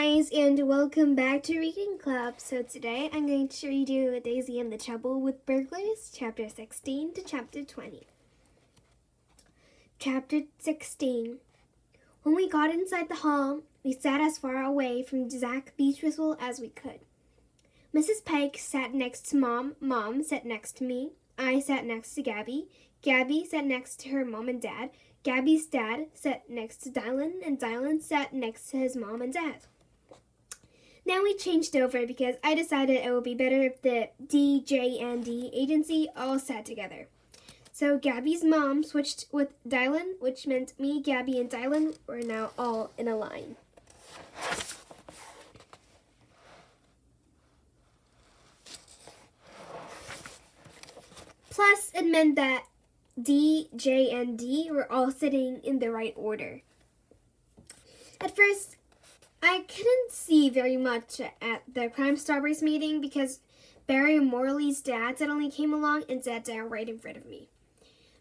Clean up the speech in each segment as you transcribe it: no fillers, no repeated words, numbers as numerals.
guys, and welcome back to Reading Club. So today I'm going to read you Daisy and the Trouble with Burglars, Chapter 16 to Chapter 20. Chapter 16. When we got inside the hall, we sat as far away from Zach Beachwhistle as we could. Mrs. Pike sat next to Mom, Mom sat next to me, I sat next to Gabby, Gabby sat next to her mom and dad, Gabby's dad sat next to Dylan, and Dylan sat next to his mom and dad. Now we changed over because I decided it would be better if the D, J, and D agency all sat together. So Gabby's mom switched with Dylan, which meant me, Gabby, and Dylan were now all in a line. Plus, it meant that D, J, and D were all sitting in the right order. At first, I couldn't see very much at the Crime Stoppers meeting because Barry Morley's dad suddenly came along and sat down right in front of me.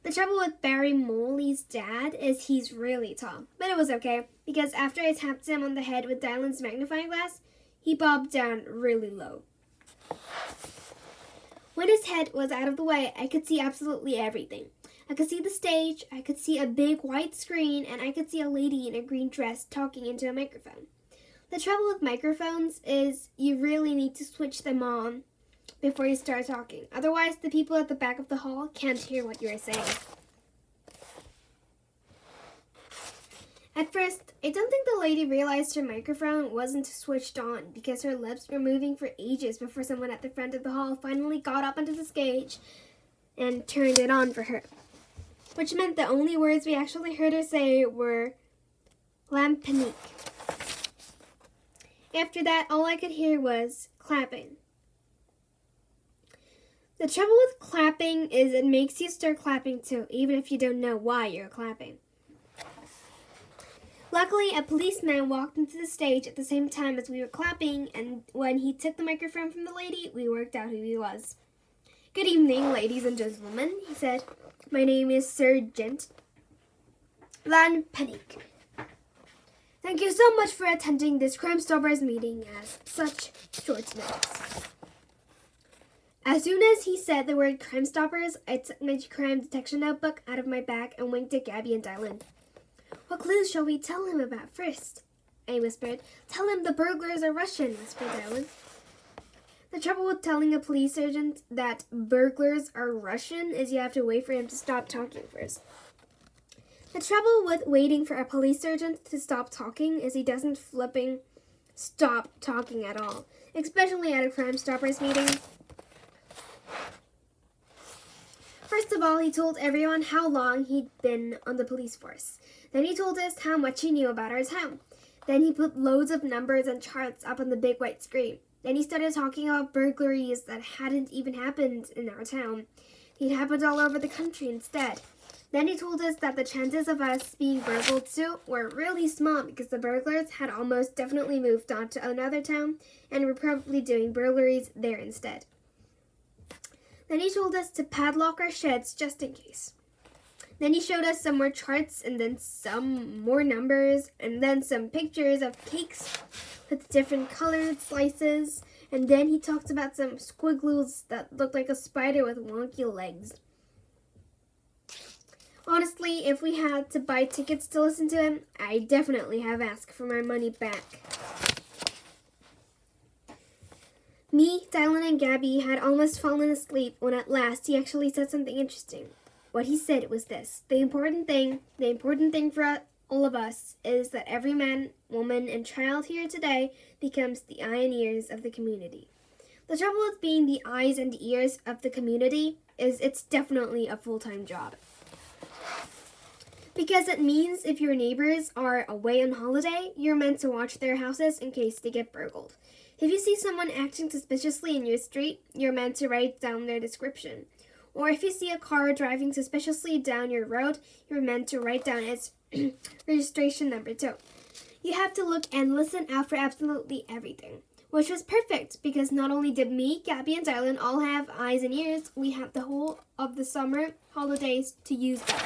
The trouble with Barry Morley's dad is he's really tall, but it was okay because after I tapped him on the head with Dylan's magnifying glass, he bobbed down really low. When his head was out of the way, I could see absolutely everything. I could see the stage, I could see a big white screen, and I could see a lady in a green dress talking into a microphone. The trouble with microphones is you really need to switch them on before you start talking. Otherwise, the people at the back of the hall can't hear what you're saying. At first, I don't think the lady realized her microphone wasn't switched on because her lips were moving for ages before someone at the front of the hall finally got up onto the stage and turned it on for her. Which meant the only words we actually heard her say were Lampanique. After that, all I could hear was clapping. The trouble with clapping is it makes you start clapping too, even if you don't know why you're clapping. Luckily, a policeman walked into the stage at the same time as we were clapping, and when he took the microphone from the lady, we worked out who he was. "Good evening, ladies and gentlemen," he said. "My name is Sergeant Lampanique. Thank you so much for attending this Crime Stoppers meeting at such short notice." As soon as he said the word Crime Stoppers, I took my crime detection notebook out of my bag and winked at Gabby and Dylan. "What clues shall we tell him about first?" I whispered. "Tell him the burglars are Russian," whispered Dylan. The trouble with telling a police sergeant that burglars are Russian is you have to wait for him to stop talking first. The trouble with waiting for a police sergeant to stop talking is he doesn't flipping stop talking at all, especially at a Crime Stoppers meeting. First of all, he told everyone how long he'd been on the police force. Then he told us how much he knew about our town. Then he put loads of numbers and charts up on the big white screen. Then he started talking about burglaries that hadn't even happened in our town. They'd happened all over the country instead. Then he told us that the chances of us being burgled too were really small because the burglars had almost definitely moved on to another town and were probably doing burglaries there instead. Then he told us to padlock our sheds just in case. Then he showed us some more charts and then some more numbers and then some pictures of cakes with different colored slices. And then he talked about some squiggles that looked like a spider with wonky legs. Honestly, if we had to buy tickets to listen to him, I'd definitely have asked for my money back. Me, Dylan, and Gabby had almost fallen asleep when at last he actually said something interesting. What he said was this: the important thing for all of us is that every man, woman, and child here today becomes the eye and ears of the community. The trouble with being the eyes and ears of the community is it's definitely a full-time job. Because it means if your neighbors are away on holiday, you're meant to watch their houses in case they get burgled. If you see someone acting suspiciously in your street, you're meant to write down their description. Or if you see a car driving suspiciously down your road, you're meant to write down its registration number too. You have to look and listen out for absolutely everything, which was perfect because not only did me, Gabby, and Dylan all have eyes and ears, we have the whole of the summer holidays to use them.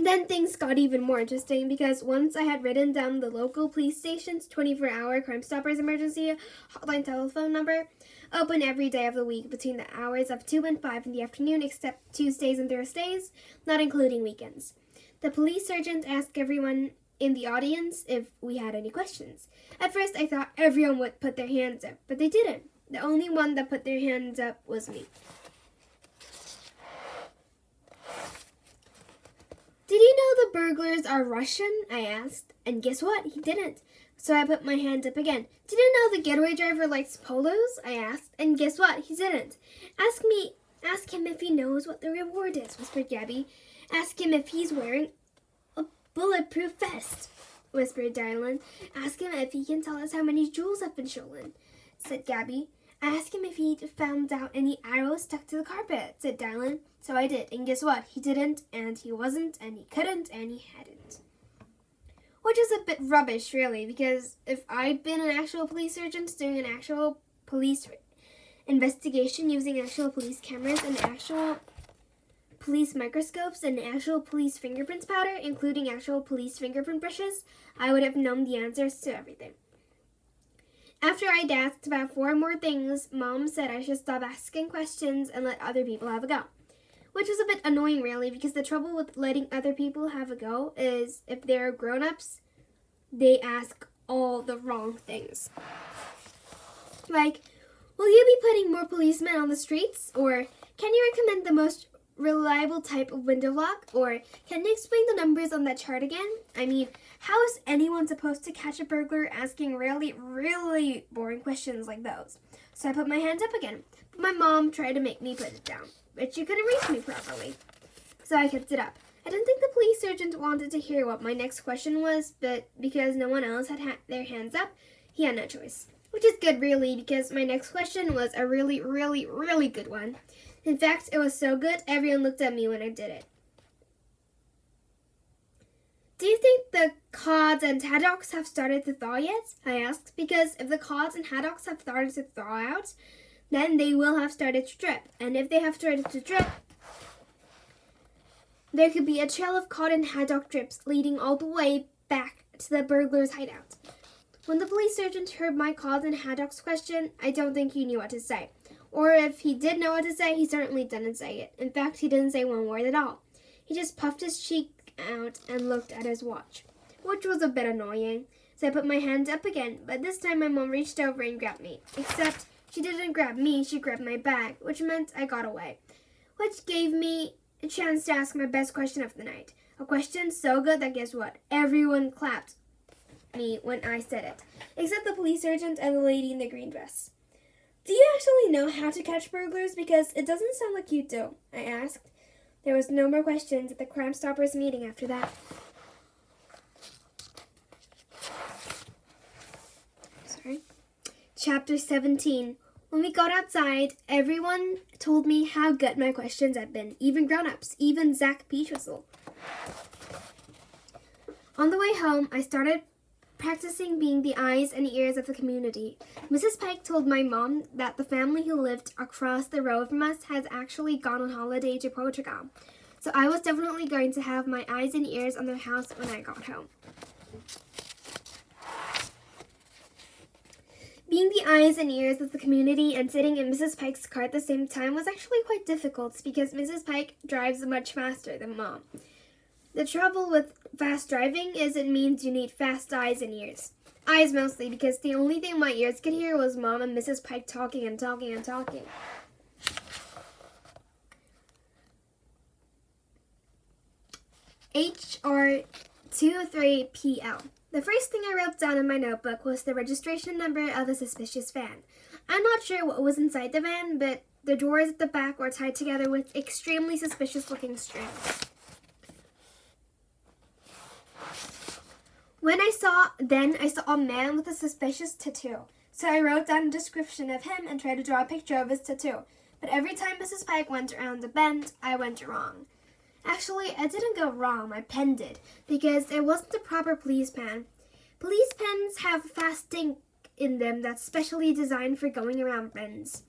Then things got even more interesting because once I had written down the local police station's 24-hour Crime Stoppers emergency hotline telephone number, open every day of the week between the hours of 2 and 5 in the afternoon except Tuesdays and Thursdays, not including weekends. The police sergeant asked everyone in the audience if we had any questions. At first I thought everyone would put their hands up, but they didn't. The only one that put their hands up was me. "Did you know the burglars are Russian?" I asked. And guess what? He didn't. So I put my hand up again. "Did you know the getaway driver likes polos?" I asked. And guess what? He didn't. Ask him if he knows what the reward is," whispered Gabby. "Ask him if he's wearing a bulletproof vest," whispered Dylan. "Ask him if he can tell us how many jewels have been stolen," said Gabby. "Ask him if he'd found out any arrows stuck to the carpet," said Dylan. So I did, and guess what? He didn't, and he wasn't, and he couldn't, and he hadn't. Which is a bit rubbish, really, because if I'd been an actual police sergeant doing an actual police investigation using actual police cameras and actual police microscopes and actual police fingerprints powder, including actual police fingerprint brushes, I would have known the answers to everything. After I'd asked about 4 more things, Mom said I should stop asking questions and let other people have a go. Which was a bit annoying, really, because the trouble with letting other people have a go is if they're grown-ups, they ask all the wrong things. Like, "Will you be putting more policemen on the streets?" Or, "Can you recommend the most reliable type of window lock?" Or, "Can you explain the numbers on that chart again?" I mean, how is anyone supposed to catch a burglar asking really, really boring questions like those? So I put my hand up again. But my mom tried to make me put it down, but she couldn't reach me properly. So I kept it up. I didn't think the police sergeant wanted to hear what my next question was, but because no one else had their hands up, he had no choice. Which is good, really, because my next question was a really, really, really good one. In fact, it was so good, everyone looked at me when I did it. "Do you think the cods and haddocks have started to thaw yet?" I asked, because if the cods and haddocks have started to thaw out, then they will have started to drip. And if they have started to drip, there could be a trail of cod and haddock drips leading all the way back to the burglar's hideout. When the police sergeant heard my cods and haddocks question, I don't think he knew what to say. Or if he did know what to say, he certainly didn't say it. In fact, he didn't say one word at all. He just puffed his cheek out and looked at his watch, which was a bit annoying. So I put my hand up again, but this time my mom reached over and grabbed me. Except she didn't grab me, she grabbed my bag, which meant I got away. Which gave me a chance to ask my best question of the night. A question so good that guess what? Everyone clapped me when I said it, except the police sergeant and the lady in the green dress. "Do you actually know how to catch burglars? Because it doesn't sound like you do," I asked. There was no more questions at the Crime Stoppers meeting after that. Chapter 17. When we got outside, everyone told me how good my questions had been, even grown-ups, even Zach Peachwhistle. On the way home, I started practicing being the eyes and ears of the community. Mrs. Pike told my mom that the family who lived across the road from us has actually gone on holiday to Portugal. So I was definitely going to have my eyes and ears on their house when I got home. Being the eyes and ears of the community and sitting in Mrs. Pike's car at the same time was actually quite difficult because Mrs. Pike drives much faster than Mom. The trouble with fast driving is it means you need fast eyes and ears. Eyes mostly, because the only thing my ears could hear was Mom and Mrs. Pike talking and talking and talking. HR23PL. The first thing I wrote down in my notebook was the registration number of a suspicious van. I'm not sure what was inside the van, but the doors at the back were tied together with extremely suspicious-looking strings. I saw a man with a suspicious tattoo. So I wrote down a description of him and tried to draw a picture of his tattoo. But every time Mrs. Pike went around the bend, I went wrong. Actually, I didn't go wrong, my pen did, because it wasn't the proper police pen. Police pens have fast ink in them that's specially designed for going around bends.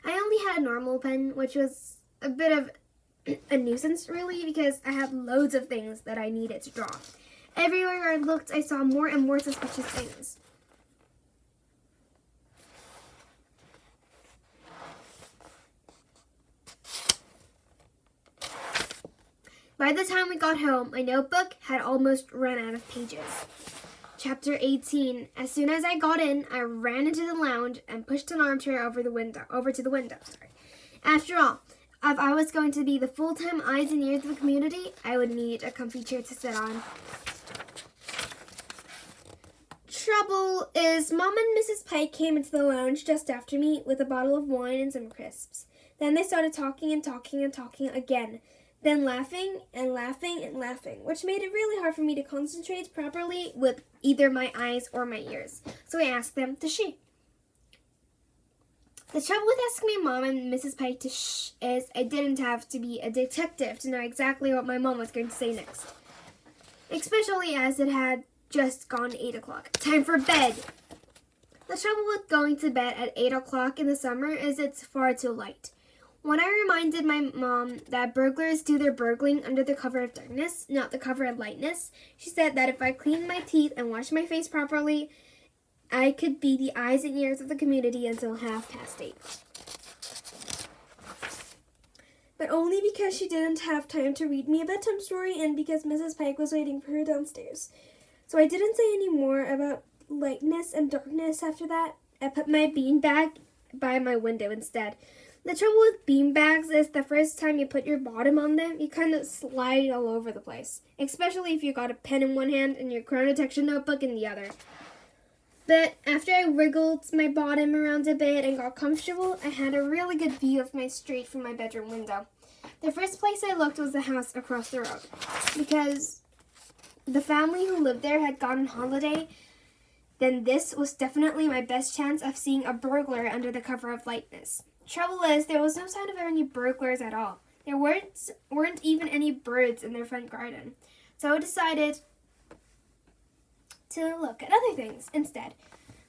I only had a normal pen, which was a bit of a nuisance, really, because I had loads of things that I needed to draw. Everywhere I looked, I saw more and more suspicious things. By the time we got home, my notebook had almost run out of pages. Chapter 18. As soon as I got in, I ran into the lounge and pushed an armchair over to the window. After all, if I was going to be the full-time eyes and ears of the community, I would need a comfy chair to sit on. Trouble is, Mom and Mrs. Pike came into the lounge just after me with a bottle of wine and some crisps. Then they started talking and talking and talking again. Then laughing and laughing and laughing, which made it really hard for me to concentrate properly with either my eyes or my ears. So I asked them to shh. The trouble with asking my mom and Mrs. Pike to shh is I didn't have to be a detective to know exactly what my mom was going to say next. Especially as it had just gone 8 o'clock. Time for bed! The trouble with going to bed at 8 o'clock in the summer is it's far too light. When I reminded my mom that burglars do their burgling under the cover of darkness, not the cover of lightness, she said that if I cleaned my teeth and washed my face properly, I could be the eyes and ears of the community until 8:30. But only because she didn't have time to read me a bedtime story and because Mrs. Pike was waiting for her downstairs. So I didn't say any more about lightness and darkness after that. I put my beanbag by my window instead. The trouble with beanbags is the first time you put your bottom on them, you kind of slide all over the place. Especially if you got a pen in one hand and your crime detection notebook in the other. But after I wriggled my bottom around a bit and got comfortable, I had a really good view of my street from my bedroom window. The first place I looked was the house across the road. Because the family who lived there had gone on holiday, then this was definitely my best chance of seeing a burglar under the cover of lightness. Trouble is, there was no sign of any burglars at all. There weren't even any birds in their front garden. So I decided to look at other things instead.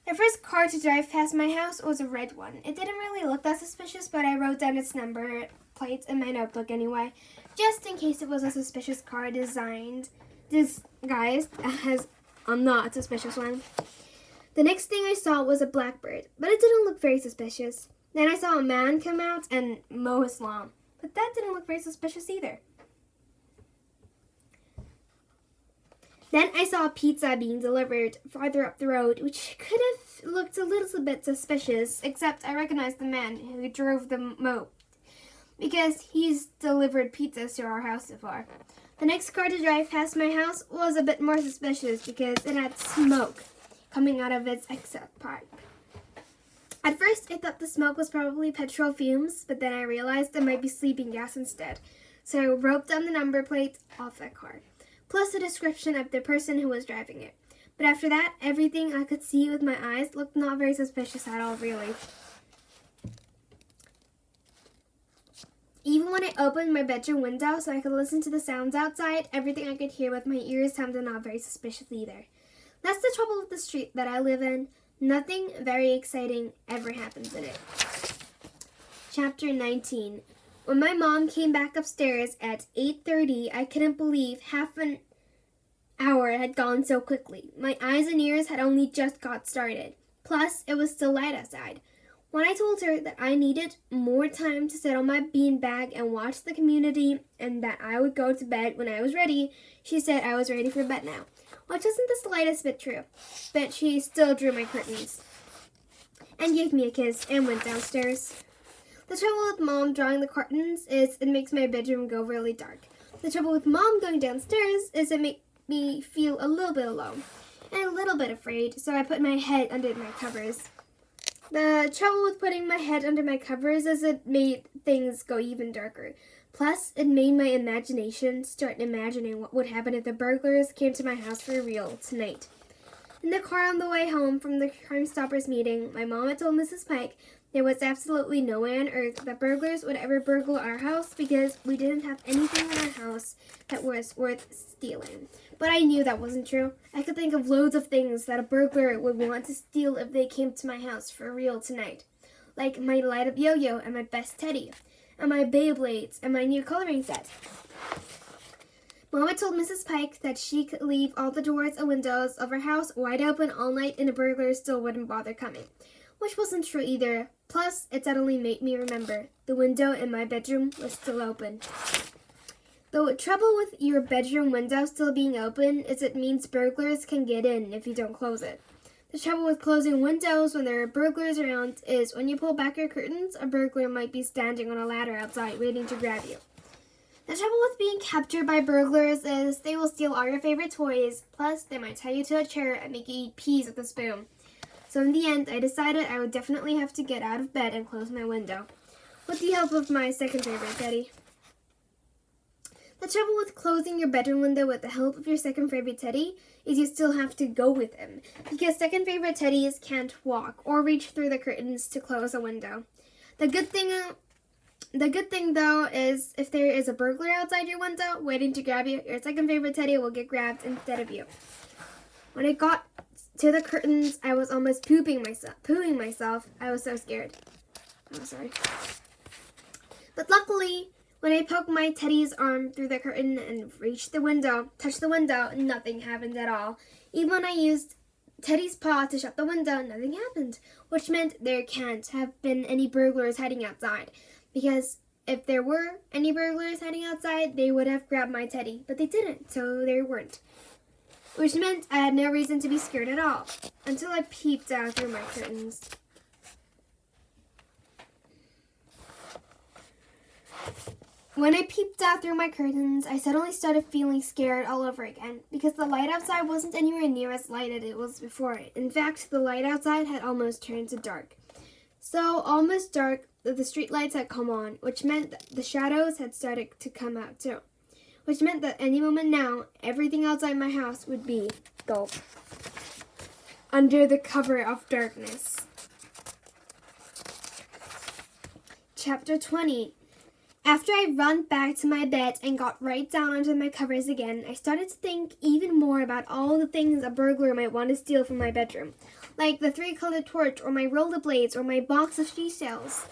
The first car to drive past my house was a red one. It didn't really look that suspicious, but I wrote down its number plate in my notebook anyway, just in case it was a suspicious car disguised as a not suspicious one. The next thing I saw was a blackbird, but it didn't look very suspicious. Then I saw a man come out and mow his lawn, but that didn't look very suspicious either. Then I saw a pizza being delivered farther up the road, which could have looked a little bit suspicious, except I recognized the man who drove the mow, because he's delivered pizzas to our house so far. The next car to drive past my house was a bit more suspicious because it had smoke coming out of its exit pipe. At first, I thought the smoke was probably petrol fumes, but then I realized it might be sleeping gas instead. So I wrote down the number plate off that car, plus a description of the person who was driving it. But after that, everything I could see with my eyes looked not very suspicious at all, really. Even when I opened my bedroom window so I could listen to the sounds outside, everything I could hear with my ears sounded not very suspicious either. That's the trouble with the street that I live in. Nothing very exciting ever happens in it. Chapter 19. When my mom came back upstairs at 8:30, I couldn't believe half an hour had gone so quickly. My eyes and ears had only just got started. Plus, it was still light outside. When I told her that I needed more time to sit on my beanbag and watch the community and that I would go to bed when I was ready, she said I was ready for bed now. Which isn't the slightest bit true, but she still drew my curtains and gave me a kiss and went downstairs. The trouble with Mom drawing the curtains is it makes my bedroom go really dark. The trouble with Mom going downstairs is it makes me feel a little bit alone and a little bit afraid, so I put my head under my covers. The trouble with putting my head under my covers is it made things go even darker. Plus, it made my imagination start imagining what would happen if the burglars came to my house for real tonight. In the car on the way home from the Crime Stoppers meeting, my mom had told Mrs. Pike there was absolutely no way on earth that burglars would ever burgle our house because we didn't have anything in our house that was worth stealing. But I knew that wasn't true. I could think of loads of things that a burglar would want to steal if they came to my house for real tonight. Like my light-up yo-yo and my best teddy. and my Beyblades, and my new coloring set. Mama told Mrs. Pike that she could leave all the doors and windows of her house wide open all night and the burglars still wouldn't bother coming, which wasn't true either. Plus, it suddenly made me remember the window in my bedroom was still open. The trouble with your bedroom window still being open is it means burglars can get in if you don't close it. The trouble with closing windows when there are burglars around is when you pull back your curtains, a burglar might be standing on a ladder outside waiting to grab you. The trouble with being captured by burglars is they will steal all your favorite toys, plus they might tie you to a chair and make you eat peas with a spoon. So in the end, I decided I would definitely have to get out of bed and close my window, with the help of my second favorite teddy. The trouble with closing your bedroom window with the help of your second favorite teddy is you still have to go with him, because second favorite teddies can't walk or reach through the curtains to close a window. The good thing though is if there is a burglar outside your window waiting to grab you, your second favorite teddy will get grabbed instead of you. When I got to the curtains, I was almost pooing myself. I was so scared. I'm sorry. But luckily, when I poked my teddy's arm through the curtain and touched the window, nothing happened at all. Even when I used Teddy's paw to shut the window, nothing happened, which meant there can't have been any burglars hiding outside. Because if there were any burglars hiding outside, they would have grabbed my teddy, but they didn't, so there weren't. Which meant I had no reason to be scared at all, until I peeped out through my curtains. When I peeped out through my curtains, I suddenly started feeling scared all over again, because the light outside wasn't anywhere near as light as it was before. In fact, the light outside had almost turned to dark. So almost dark, the street lights had come on, which meant that the shadows had started to come out too. Which meant that any moment now, everything outside my house would be gulp. Under the cover of darkness. Chapter 20. After I ran back to my bed and got right down onto my covers again, I started to think even more about all the things a burglar might want to steal from my bedroom, like the 3-colored torch or my rollerblades or my box of seashells.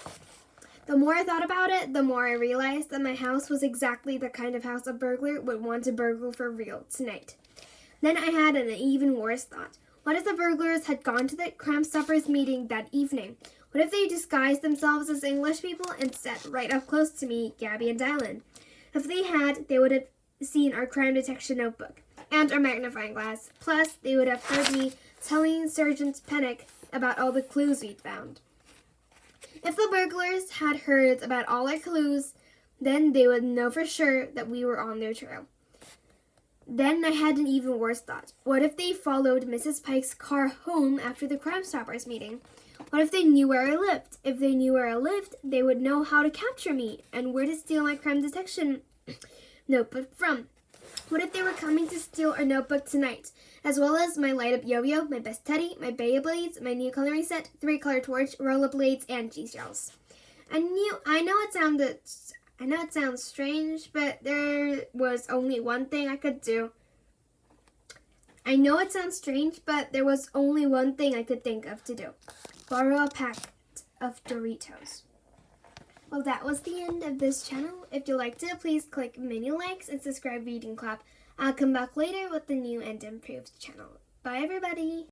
The more I thought about it, the more I realized that my house was exactly the kind of house a burglar would want to burgle for real tonight. Then I had an even worse thought. What if the burglars had gone to the Crime Stoppers meeting that evening? What if they disguised themselves as English people and sat right up close to me, Gabby, and Dylan? If they had, they would have seen our crime detection notebook and our magnifying glass. Plus, they would have heard me telling Sergeant Pennick about all the clues we'd found. If the burglars had heard about all our clues, then they would know for sure that we were on their trail. Then I had an even worse thought. What if they followed Mrs. Pike's car home after the Crime Stoppers meeting? What if they knew where I lived? If they knew where I lived, they would know how to capture me and where to steal my crime detection notebook from. What if they were coming to steal our notebook tonight, as well as my light-up yo-yo, my best teddy, my Beyblades, my new coloring set, 3-color torch, rollerblades, and seashells? I know it sounds strange, but there was only one thing I could do. I know it sounds strange, but there was only one thing I could think of to do. Borrow a packet of Doritos. Well, that was the end of this channel. If you liked it, please click many likes and subscribe, read, and clap. I'll come back later with the new and improved channel. Bye, everybody!